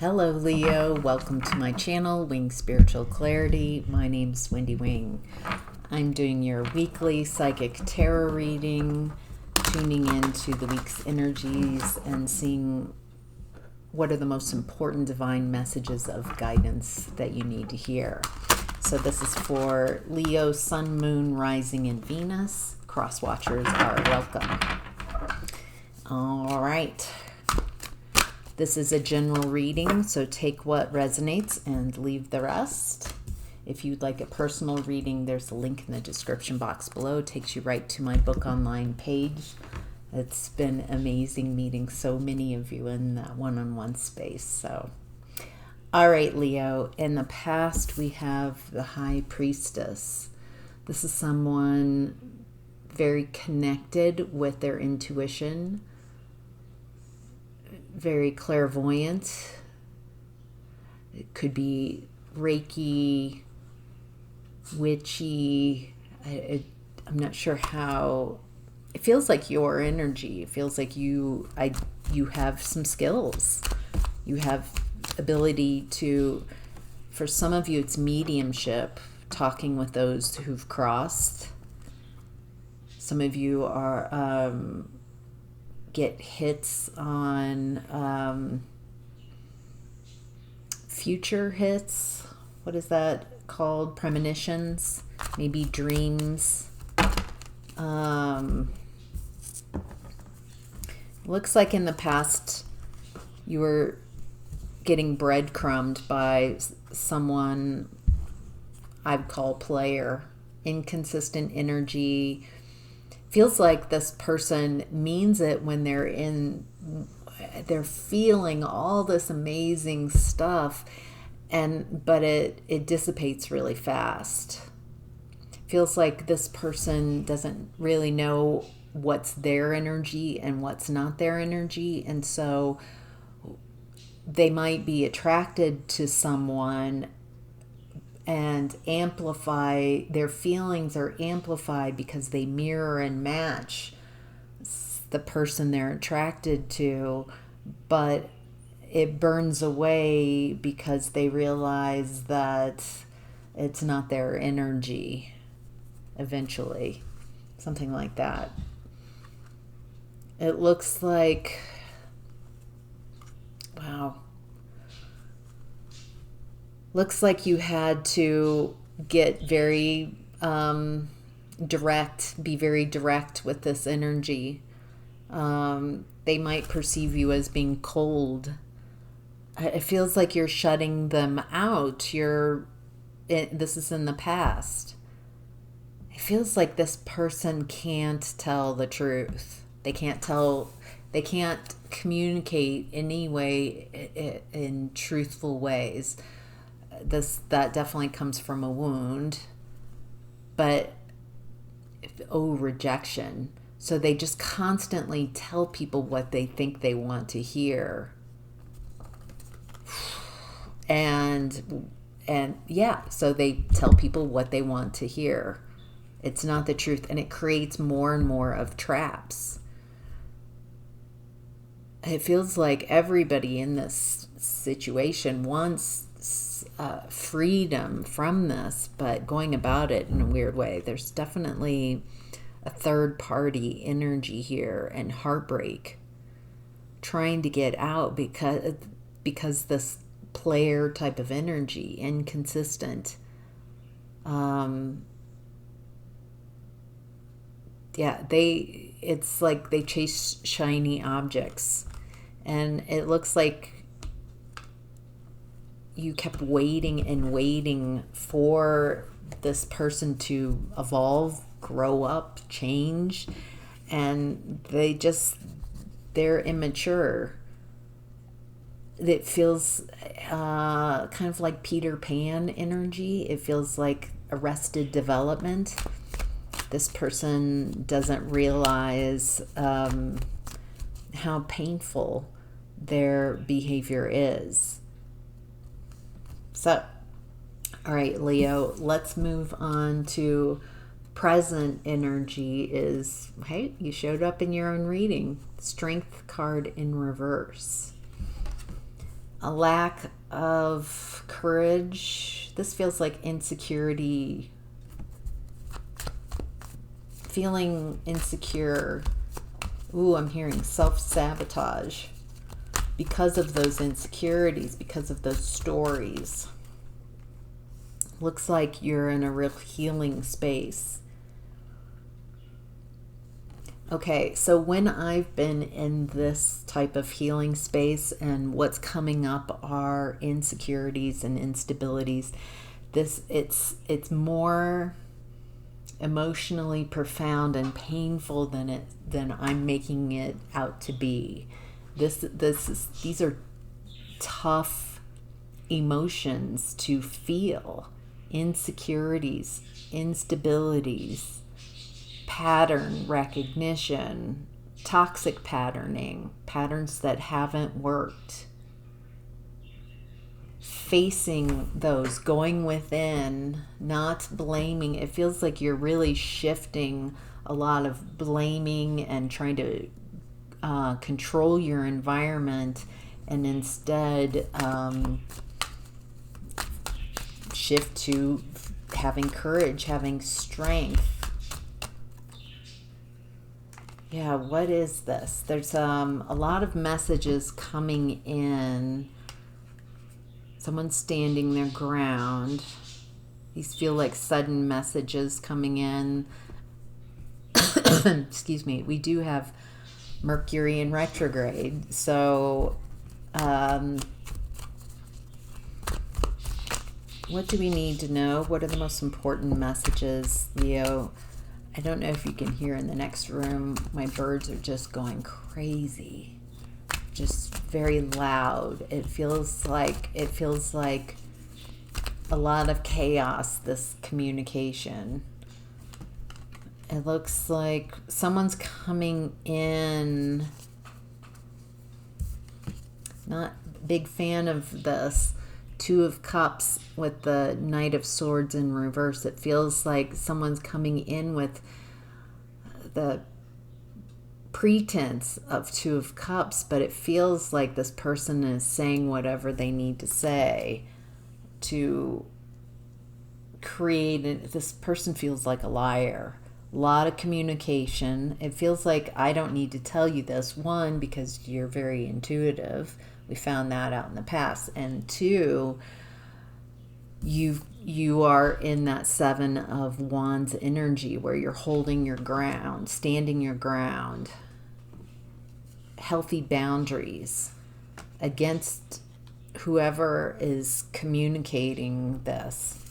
Hello Leo, welcome to my channel, Wing Spiritual Clarity. My name's Wendy Wing. I'm doing your weekly psychic tarot reading, tuning into the week's energies and seeing what are the most important divine messages of guidance that you need to hear. So this is for Leo, Sun, Moon, Rising, and Venus. Cross watchers are welcome. All right. This is a general reading, so take what resonates and leave the rest. If you'd like a personal reading, there's a link in the description box below. It takes you right to my book online page. It's been amazing meeting so many of you in that one-on-one space. So, all right, Leo, in the past we have the High Priestess. This is someone very connected with their intuition, very clairvoyant. It could be Reiki, witchy. I'm not sure how. It feels like your energy. It feels like you have some skills. You have ability to, for some of you, it's mediumship, talking with those who've crossed. Some of you are get hits on future hits. What is that called? Premonitions, maybe dreams. Looks like in the past you were getting breadcrumbed by someone I'd call player. Inconsistent energy. Feels like this person means it when they're feeling all this amazing stuff, but it dissipates really fast. Feels like this person doesn't really know what's their energy and what's not their energy, and so they might be attracted to someone and amplify their feelings, are amplified because they mirror and match the person they're attracted to, but it burns away because they realize that it's not their energy eventually. Something like that. It looks like, wow. Looks like you had to get very direct, be very direct with this energy. They might perceive you as being cold. It feels like you're shutting them out. This is in the past. It feels like this person can't tell the truth. They can't communicate any way in truthful ways. That definitely comes from a wound, but rejection. So they just constantly tell people what they think they want to hear, and yeah, so they tell people what they want to hear. It's not the truth, and it creates more and more of traps. It feels like everybody in this situation wants freedom from this, but going about it in a weird way. There's definitely a third party energy here and heartbreak, trying to get out because this player type of energy, inconsistent. It's like they chase shiny objects, and it looks like you kept waiting and waiting for this person to evolve, grow up, change, and they're immature. It feels kind of like Peter Pan energy. It feels like arrested development. This person doesn't realize how painful their behavior is. So, all right, Leo, let's move on to present energy. Hey, you showed up in your own reading. Strength card in reverse. a lack of courage. This feels like insecurity, feeling insecure. Ooh, I'm hearing self-sabotage because of those insecurities, because of those stories. Looks like you're in a real healing space. Okay, so when I've been in this type of healing space and what's coming up are insecurities and instabilities, it's more emotionally profound and painful than I'm making it out to be. These are tough emotions to feel. Insecurities, instabilities, pattern recognition, toxic patterning, patterns that haven't worked. Facing those, going within, not blaming. It feels like you're really shifting a lot of blaming and trying to control your environment, and instead shift to having courage, having strength. Yeah, what is this? There's a lot of messages coming in. Someone's standing their ground. These feel like sudden messages coming in. Excuse me. We do have Mercury in retrograde. So, what do we need to know? What are the most important messages, Leo? I don't know if you can hear in the next room. My birds are just going crazy. Just very loud. It feels like a lot of chaos, this communication. It looks like someone's coming in. Not big fan of this. Two of Cups with the Knight of Swords in reverse. It feels like someone's coming in with the pretense of Two of Cups, but it feels like this person is saying whatever they need to say to create it. This person feels like a liar. A lot of communication. It feels like I don't need to tell you this. One, because you're very intuitive. We found that out in the past. And two, you are in that Seven of Wands energy where you're holding your ground, standing your ground, healthy boundaries against whoever is communicating this.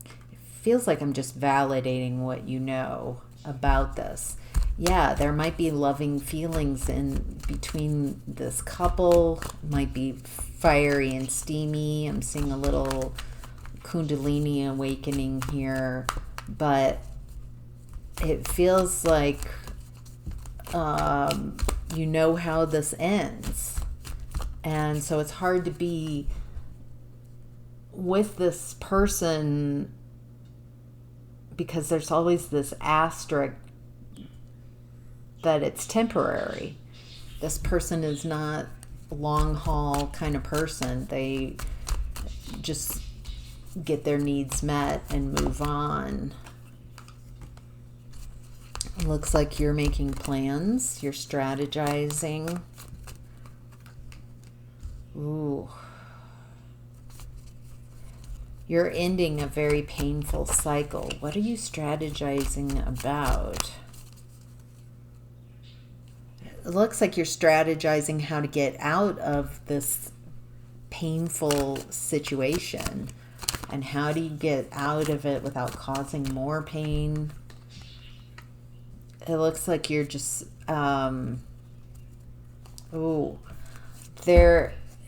It feels like I'm just validating what you know about this. Yeah, there might be loving feelings in between this couple. Might be fiery and steamy. I'm seeing a little Kundalini awakening here, but it feels like you know how this ends, and so it's hard to be with this person because there's always this asterisk that it's temporary. This person is not a long haul kind of person. They just get their needs met and move on. It looks like you're making plans. You're strategizing. Ooh. You're ending a very painful cycle. What are you strategizing about? It looks like you're strategizing how to get out of this painful situation. And how do you get out of it without causing more pain? It looks like you're just,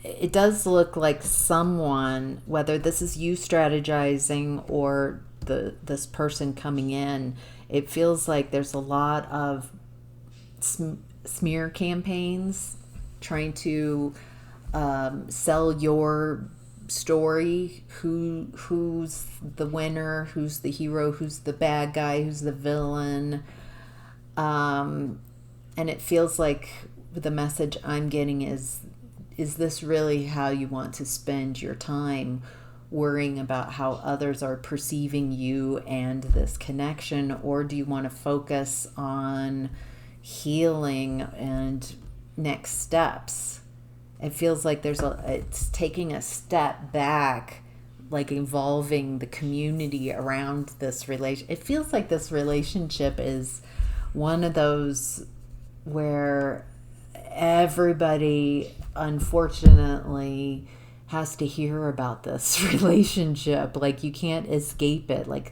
it does look like someone, whether this is you strategizing or this person coming in, it feels like there's a lot of smear campaigns trying to sell your story. Who's the winner, who's the hero, who's the bad guy, who's the villain. And it feels like the message I'm getting is is this really how you want to spend your time, worrying about how others are perceiving you and this connection? Or do you want to focus on healing and next steps? It feels like it's taking a step back, like involving the community around this relation. It feels like this relationship is one of those where everybody, unfortunately, has to hear about this relationship. Like, you can't escape it. Like,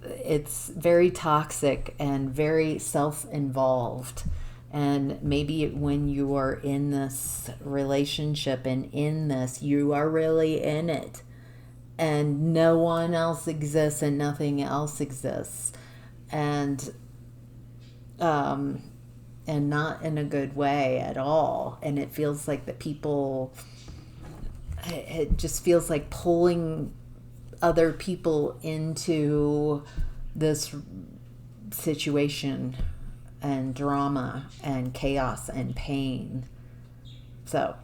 it's very toxic and very self-involved. And maybe when you are in this relationship and in this, you are really in it. And no one else exists and nothing else exists. And not in a good way at all. And it feels like the people, it just feels like pulling other people into this situation and drama and chaos and pain. So,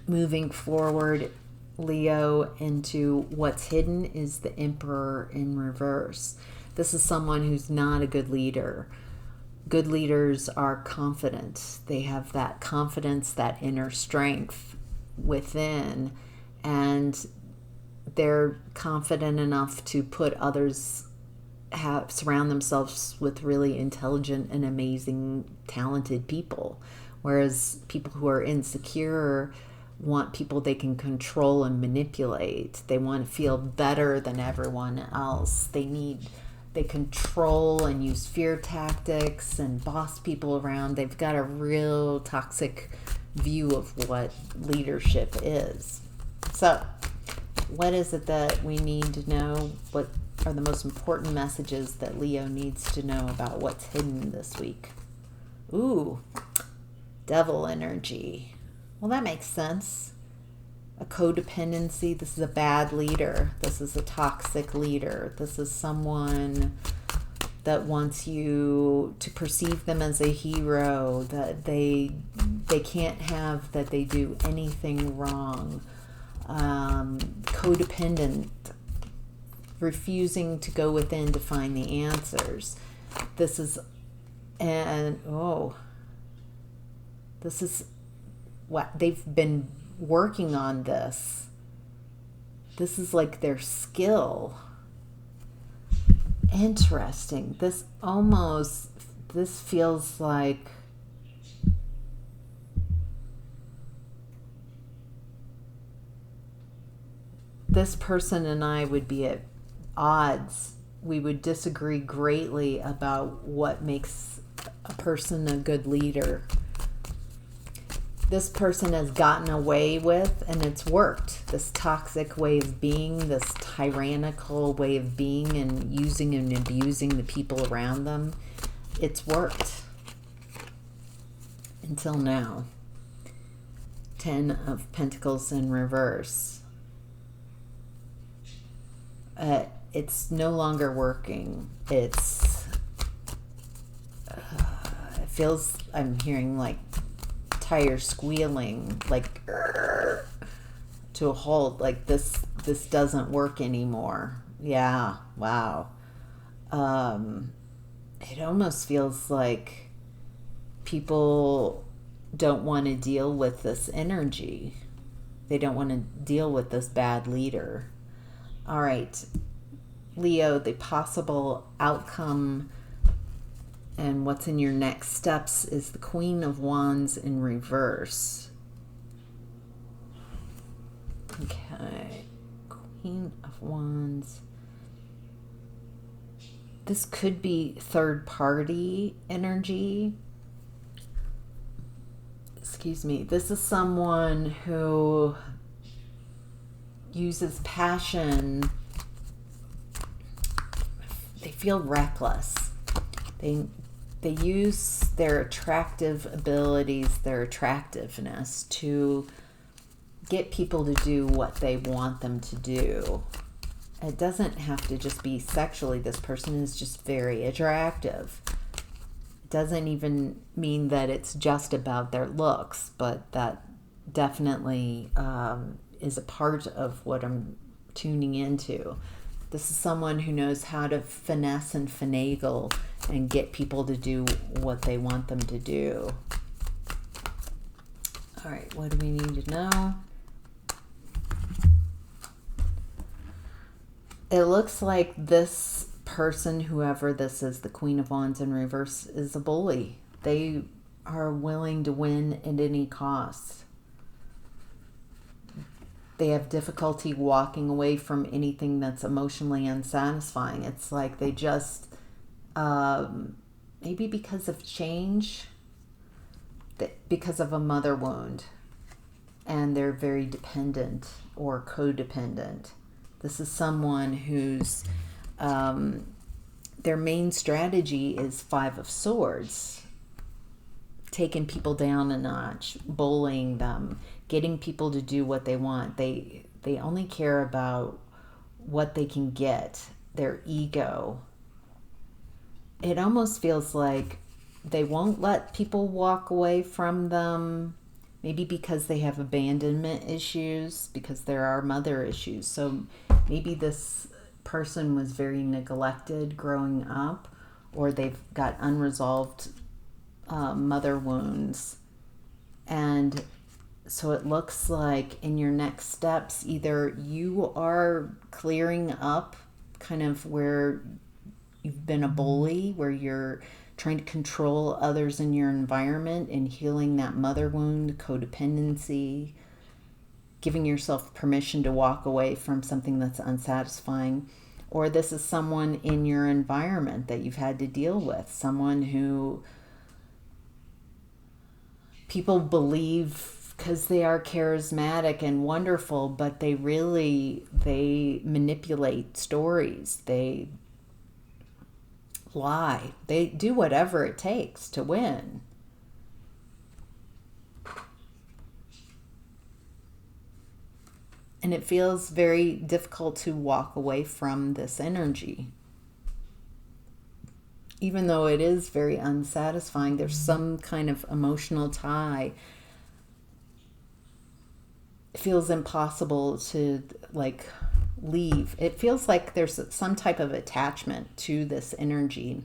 moving forward, Leo, into what's hidden is the Emperor in reverse. This is someone who's not a good leader. Good leaders are confident. They have that confidence, that inner strength within, and they're confident enough to put others, surround themselves with really intelligent and amazing, talented people. Whereas people who are insecure want people they can control and manipulate. They want to feel better than everyone else. They control and use fear tactics and boss people around. They've got a real toxic view of what leadership is. So, what is it that we need to know? What are the most important messages that Leo needs to know about what's hidden this week? Ooh, devil energy. Well, that makes sense. A codependency. This is a bad leader. This is a toxic leader. This is someone that wants you to perceive them as a hero, that they can't have that they do anything wrong. Codependent, refusing to go within to find the answers. This is what they've been working on. This is like their skill. Interesting. This feels like this person and I would be at odds. We would disagree greatly about what makes a person a good leader. This person has gotten away with, and it's worked, this toxic way of being, this tyrannical way of being, and using and abusing the people around them. It's worked. Until now. 10 of Pentacles in reverse. It's no longer working. It feels, I'm hearing like tires squealing, like to a halt, like this doesn't work anymore. Yeah, wow. It almost feels like people don't want to deal with this energy. They don't want to deal with this bad leader. All right, Leo, the possible outcome and what's in your next steps is the Queen of Wands in reverse. Okay, Queen of Wands. This could be third party energy. Excuse me. This is someone who uses passion. They feel reckless. They use their attractive abilities, their attractiveness, to get people to do what they want them to do. It doesn't have to just be sexually. This person is just very attractive. It doesn't even mean that it's just about their looks, but that definitely is a part of what I'm tuning into. This is someone who knows how to finesse and finagle and get people to do what they want them to do. All right, what do we need to know? It looks like this person, whoever this is, the Queen of Wands in reverse, is a bully. They are willing to win at any cost. They have difficulty walking away from anything that's emotionally unsatisfying. It's like they just, maybe because of change, because of a mother wound, and they're very dependent or codependent. This is someone who's, their main strategy is Five of Swords. Taking people down a notch, bullying them, getting people to do what they want. They only care about what they can get, their ego. It almost feels like they won't let people walk away from them, maybe because they have abandonment issues, because there are mother issues. So maybe this person was very neglected growing up, or they've got unresolved mother wounds. And so it looks like in your next steps, either you are clearing up kind of where you've been a bully, where you're trying to control others in your environment and healing that mother wound, codependency, giving yourself permission to walk away from something that's unsatisfying. Or this is someone in your environment that you've had to deal with, someone who people believe because they are charismatic and wonderful, but they manipulate stories. They lie. They do whatever it takes to win. And it feels very difficult to walk away from this energy. Even though it is very unsatisfying, there's some kind of emotional tie. It feels impossible to leave. It feels like there's some type of attachment to this energy.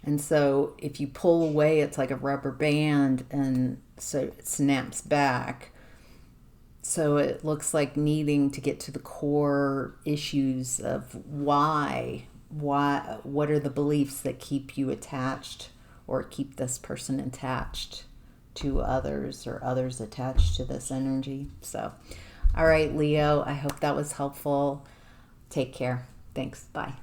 And so if you pull away, it's like a rubber band, and so it snaps back. So it looks like needing to get to the core issues of why, what are the beliefs that keep you attached or keep this person attached to others, or others attached to this energy. So, all right, Leo, I hope that was helpful. Take care. Thanks. Bye.